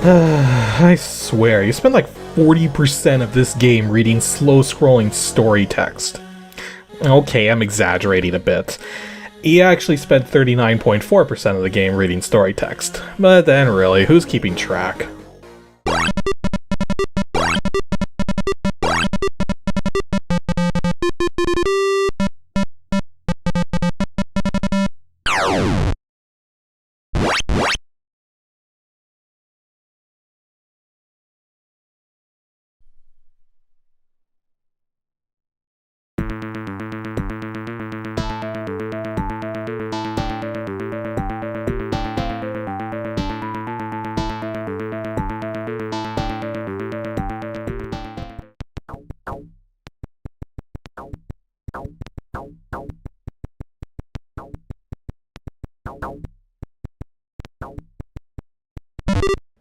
I swear, you spend like 40% of this game reading slow-scrolling story text. Okay, I'm exaggerating a bit. You actually spent 39.4% of the game reading story text. But then really, who's keeping track?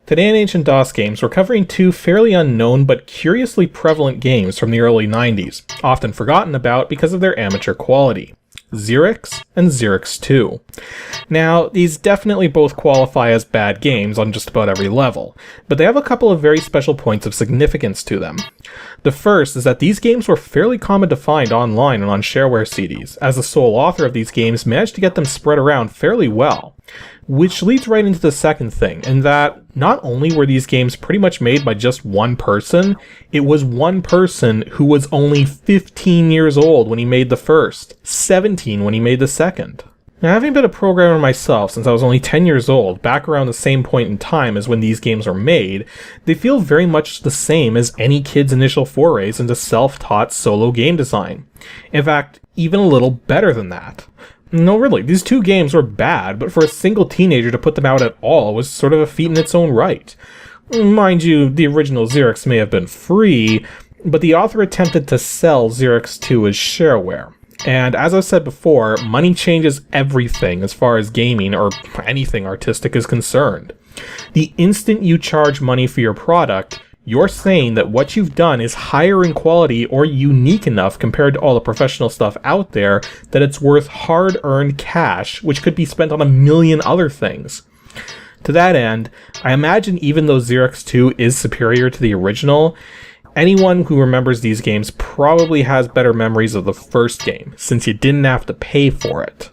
Today in Ancient DOS Games, we're covering two fairly unknown but curiously prevalent games from the early 90s, often forgotten about because of their amateur quality. Xerix and Xerix II. Now, these definitely both qualify as bad games on just about every level, but they have a couple of very special points of significance to them. The first is that these games were fairly common to find online and on shareware CDs, as the sole author of these games managed to get them spread around fairly well. Which leads right into the second thing, in that not only were these games pretty much made by just one person, it was one person who was only 15 years old when he made the first, 17 when he made the second. Now, having been a programmer myself since I was only 10 years old, back around the same point in time as when these games were made, they feel very much the same as any kid's initial forays into self-taught solo game design. In fact, even a little better than that. No, really, these two games were bad, but for a single teenager to put them out at all was sort of a feat in its own right. Mind you, the original Xerix may have been free, but the author attempted to sell Xerix II as shareware. And as I've said before, money changes everything as far as gaming or anything artistic is concerned. The instant you charge money for your product, you're saying that what you've done is higher in quality or unique enough compared to all the professional stuff out there that it's worth hard-earned cash, which could be spent on a million other things. To that end, I imagine even though Xerix II is superior to the original, anyone who remembers these games probably has better memories of the first game, since you didn't have to pay for it.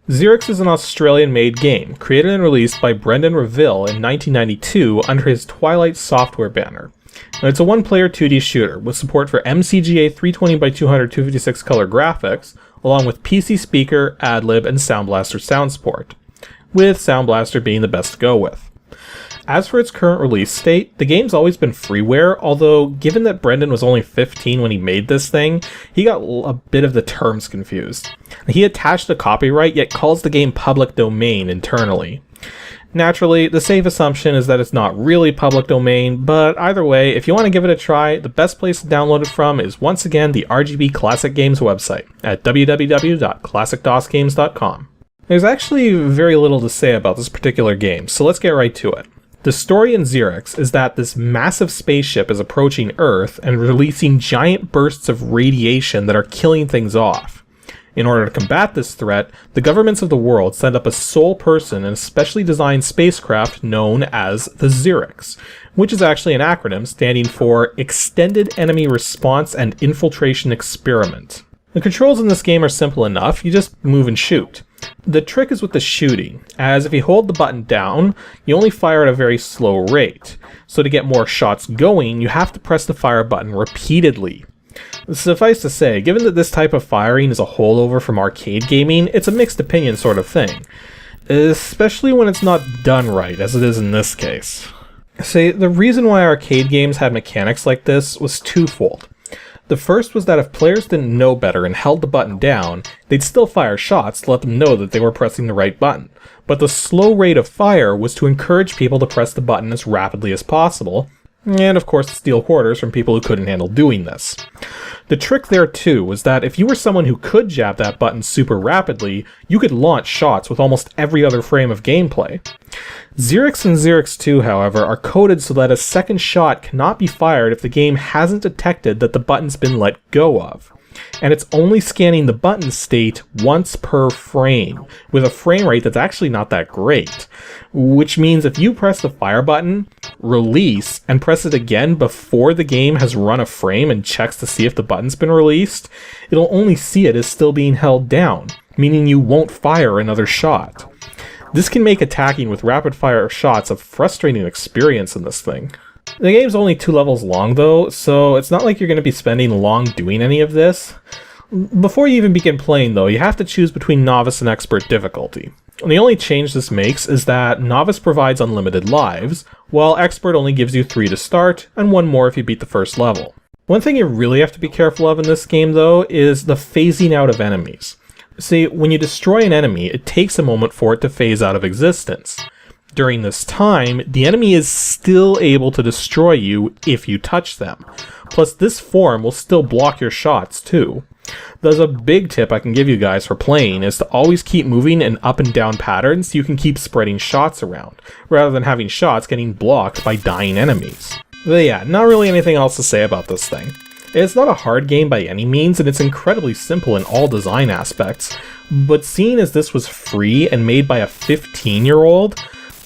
Xerix is an Australian-made game, created and released by Brendan Reville in 1992 under his Twilight Software banner. Now, it's a one-player 2D shooter with support for MCGA 320x200 256 color graphics, along with PC Speaker, AdLib, and Sound Blaster sound support, with Sound Blaster being the best to go with. As for its current release state, the game's always been freeware, although given that Brendan was only 15 when he made this thing, he got a bit of the terms confused. He attached a copyright, yet calls the game public domain internally. Naturally, the safe assumption is that it's not really public domain, but either way, if you want to give it a try, the best place to download it from is once again the RGB Classic Games website at www.classicdosgames.com. There's actually very little to say about this particular game, so let's get right to it. The story in Xerix is that this massive spaceship is approaching Earth and releasing giant bursts of radiation that are killing things off. In order to combat this threat, the governments of the world send up a sole person in a specially designed spacecraft known as the Xerix, which is actually an acronym standing for Extended Enemy Response and Infiltration Experiment. The controls in this game are simple enough, you just move and shoot. The trick is with the shooting, as if you hold the button down, you only fire at a very slow rate. So to get more shots going, you have to press the fire button repeatedly. Suffice to say, given that this type of firing is a holdover from arcade gaming, it's a mixed opinion sort of thing. Especially when it's not done right, as it is in this case. See, the reason why arcade games had mechanics like this was twofold. The first was that if players didn't know better and held the button down, they'd still fire shots to let them know that they were pressing the right button. But the slow rate of fire was to encourage people to press the button as rapidly as possible, and of course to steal quarters from people who couldn't handle doing this. The trick there too was that if you were someone who could jab that button super rapidly, you could launch shots with almost every other frame of gameplay. Xerix and Xerix II, however, are coded so that a second shot cannot be fired if the game hasn't detected that the button's been let go of. and it's only scanning the button state once per frame, with a frame rate that's actually not that great. Which means if you press the fire button, release, and press it again before the game has run a frame and checks to see if the button's been released, it'll only see it as still being held down, meaning you won't fire another shot. This can make attacking with rapid fire shots a frustrating experience in this thing. The game's only 2 levels long though, so it's not like you're going to be spending long doing any of this. Before you even begin playing though, you have to choose between Novice and Expert difficulty. And the only change this makes is that Novice provides unlimited lives, while Expert only gives you 3 to start, and 1 more if you beat the first level. One thing you really have to be careful of in this game though is the phasing out of enemies. See, when you destroy an enemy, it takes a moment for it to phase out of existence. During this time, the enemy is still able to destroy you if you touch them. Plus, this form will still block your shots too. There's a big tip I can give you guys for playing is to always keep moving in up and down patterns so you can keep spreading shots around, rather than having shots getting blocked by dying enemies. But yeah, not really anything else to say about this thing. It's not a hard game by any means, and it's incredibly simple in all design aspects, but seeing as this was free and made by a 15-year-old,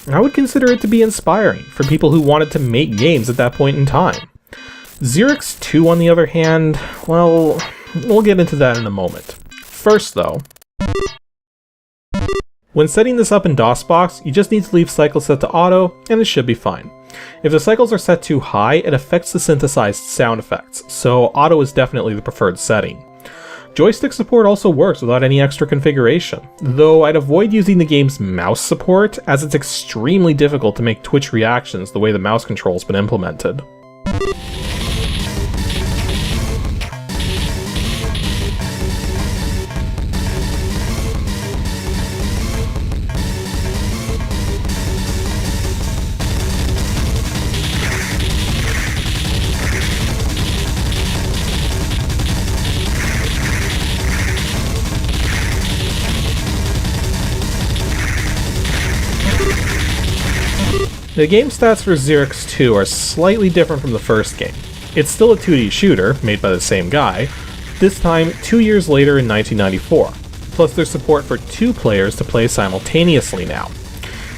I would consider it to be inspiring for people who wanted to make games at that point in time. Xerix II, on the other hand, well, we'll get into that in a moment. First though, when setting this up in DOSBox, you just need to leave cycles set to auto, and it should be fine. If the cycles are set too high, it affects the synthesized sound effects, so auto is definitely the preferred setting. Joystick support also works without any extra configuration, though I'd avoid using the game's mouse support, as it's extremely difficult to make twitch reactions the way the mouse control's been implemented. The game stats for Xerix II are slightly different from the first game. It's still a 2D shooter, made by the same guy, this time 2 years later in 1994, plus there's support for 2 players to play simultaneously now.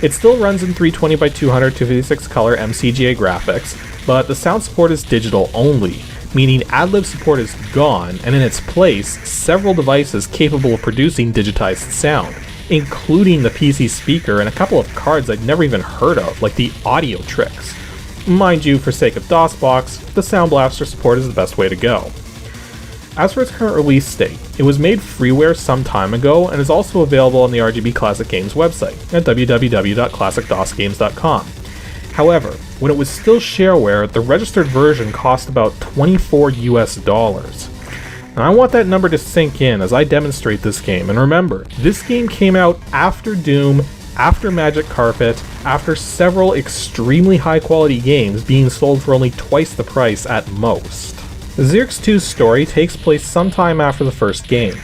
It still runs in 320 by 200 256 color MCGA graphics, but the sound support is digital only, meaning ad-lib support is gone, and in its place, several devices capable of producing digitized sound, including the PC speaker and a couple of cards I'd never even heard of, like the Audiotrix. Mind you, for sake of DOSBox, the Sound Blaster support is the best way to go. As for its current release date, it was made freeware some time ago and is also available on the RGB Classic Games website at www.classicdosgames.com. However, when it was still shareware, the registered version cost about $24 US. And I want that number to sink in as I demonstrate this game, and remember, this game came out after Doom, after Magic Carpet, after several extremely high quality games being sold for only twice the price at most. Xerix II's story takes place sometime after the first game.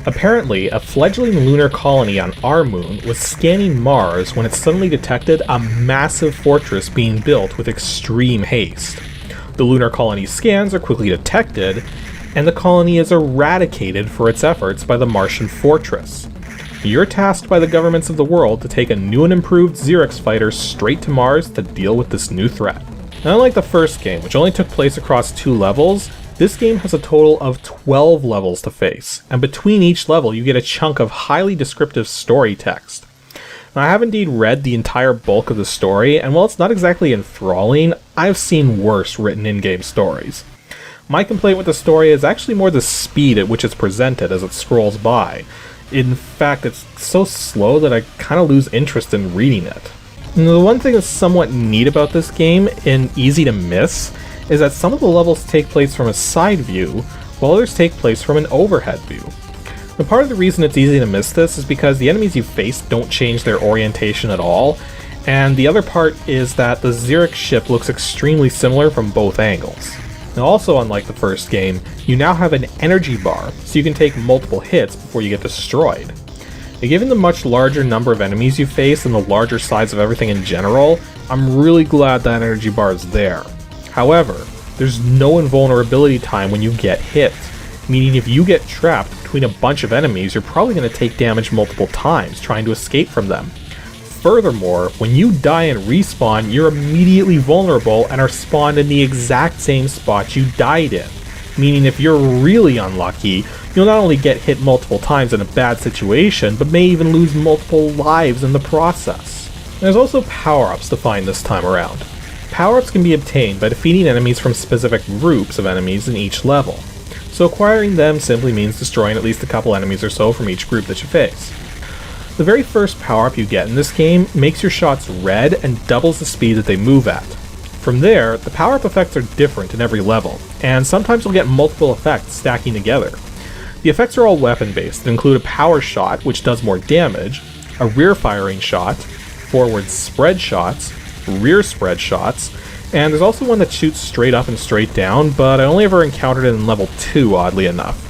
Apparently, a fledgling lunar colony on our moon was scanning Mars when it suddenly detected a massive fortress being built with extreme haste. The lunar colony's scans are quickly detected, and the colony is eradicated for its efforts by the Martian fortress. You're tasked by the governments of the world to take a new and improved Xerix fighter straight to Mars to deal with this new threat. Now, unlike the first game, which only took place across 2 levels, this game has a total of 12 levels to face, and between each level you get a chunk of highly descriptive story text. Now, I have indeed read the entire bulk of the story, and while it's not exactly enthralling, I've seen worse written in-game stories. My complaint with the story is actually more the speed at which it's presented as it scrolls by. In fact, it's so slow that I kind of lose interest in reading it. And the one thing that's somewhat neat about this game, and easy to miss, is that some of the levels take place from a side view, while others take place from an overhead view. And part of the reason it's easy to miss this is because the enemies you face don't change their orientation at all, and the other part is that the Xerix ship looks extremely similar from both angles. Now, also unlike the first game, you now have an energy bar, so you can take multiple hits before you get destroyed. Now, given the much larger number of enemies you face and the larger size of everything in general, I'm really glad that energy bar is there. However, there's no invulnerability time when you get hit, meaning if you get trapped between a bunch of enemies, you're probably going to take damage multiple times trying to escape from them. Furthermore, when you die and respawn, you're immediately vulnerable and are spawned in the exact same spot you died in, meaning if you're really unlucky, you'll not only get hit multiple times in a bad situation, but may even lose multiple lives in the process. There's also power-ups to find this time around. Power-ups can be obtained by defeating enemies from specific groups of enemies in each level, so acquiring them simply means destroying at least a couple enemies or so from each group that you face. The very first power-up you get in this game makes your shots red and doubles the speed that they move at. From there, the power-up effects are different in every level, and sometimes you'll get multiple effects stacking together. The effects are all weapon-based and include a power shot, which does more damage, a rear-firing shot, forward spread shots, rear spread shots, and there's also one that shoots straight up and straight down, but I only ever encountered it in level 2, oddly enough.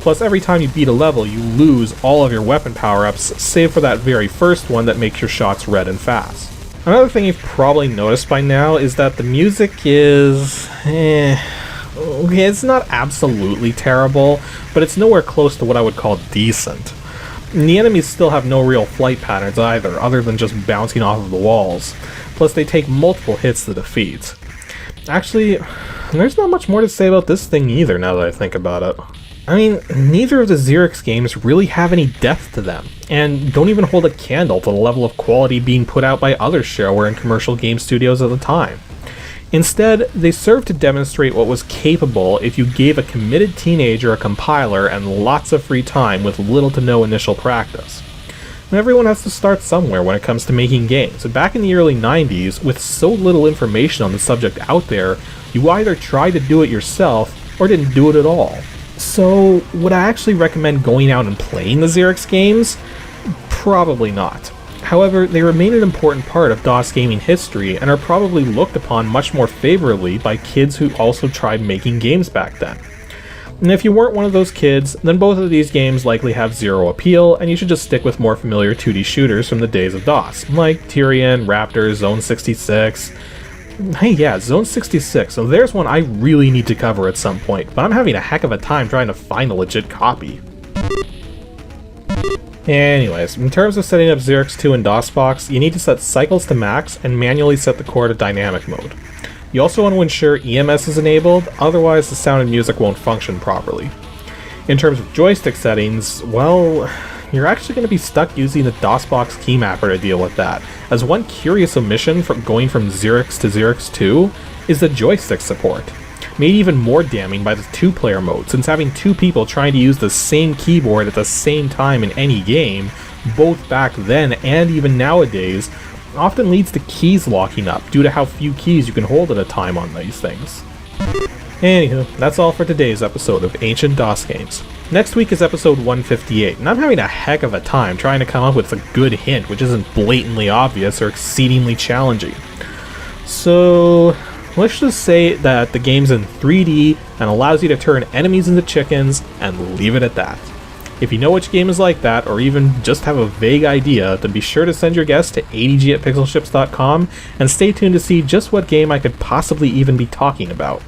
Plus, every time you beat a level, you lose all of your weapon power-ups, save for that very first one that makes your shots red and fast. Another thing you've probably noticed by now is that the music is... okay, it's not absolutely terrible, but it's nowhere close to what I would call decent. And the enemies still have no real flight patterns either, other than just bouncing off of the walls. Plus, they take multiple hits to defeat. Actually, there's not much more to say about this thing either, now that I think about it. I mean, neither of the Xerix games really have any depth to them, and don't even hold a candle to the level of quality being put out by other shareware and commercial game studios at the time. Instead, they serve to demonstrate what was capable if you gave a committed teenager a compiler and lots of free time with little to no initial practice. And everyone has to start somewhere when it comes to making games, and back in the early 90s, with so little information on the subject out there, you either tried to do it yourself or didn't do it at all. So, would I actually recommend going out and playing the Xerix games? Probably not. However, they remain an important part of DOS gaming history and are probably looked upon much more favorably by kids who also tried making games back then. And if you weren't one of those kids, then both of these games likely have zero appeal, and you should just stick with more familiar 2D shooters from the days of DOS, like Tyrion, Raptor, Zone 66. Hey, yeah, Zone 66, so there's one I really need to cover at some point, but I'm having a heck of a time trying to find a legit copy. Anyways, in terms of setting up Xerix 2 in DOSBox, you need to set cycles to max and manually set the core to dynamic mode. You also want to ensure EMS is enabled, otherwise the sound and music won't function properly. In terms of joystick settings, well, you're actually going to be stuck using the DOSBox key mapper to deal with that, as one curious omission from going from Xerix to Xerix 2 is the joystick support. Made even more damning by the two-player mode, since having two people trying to use the same keyboard at the same time in any game, both back then and even nowadays, often leads to keys locking up due to how few keys you can hold at a time on these things. Anywho, that's all for today's episode of Ancient DOS Games. Next week is episode 158, and I'm having a heck of a time trying to come up with a good hint which isn't blatantly obvious or exceedingly challenging. So, let's just say that the game's in 3D and allows you to turn enemies into chickens, and leave it at that. If you know which game is like that, or even just have a vague idea, then be sure to send your guess to ADG@pixelships.com, and stay tuned to see just what game I could possibly even be talking about.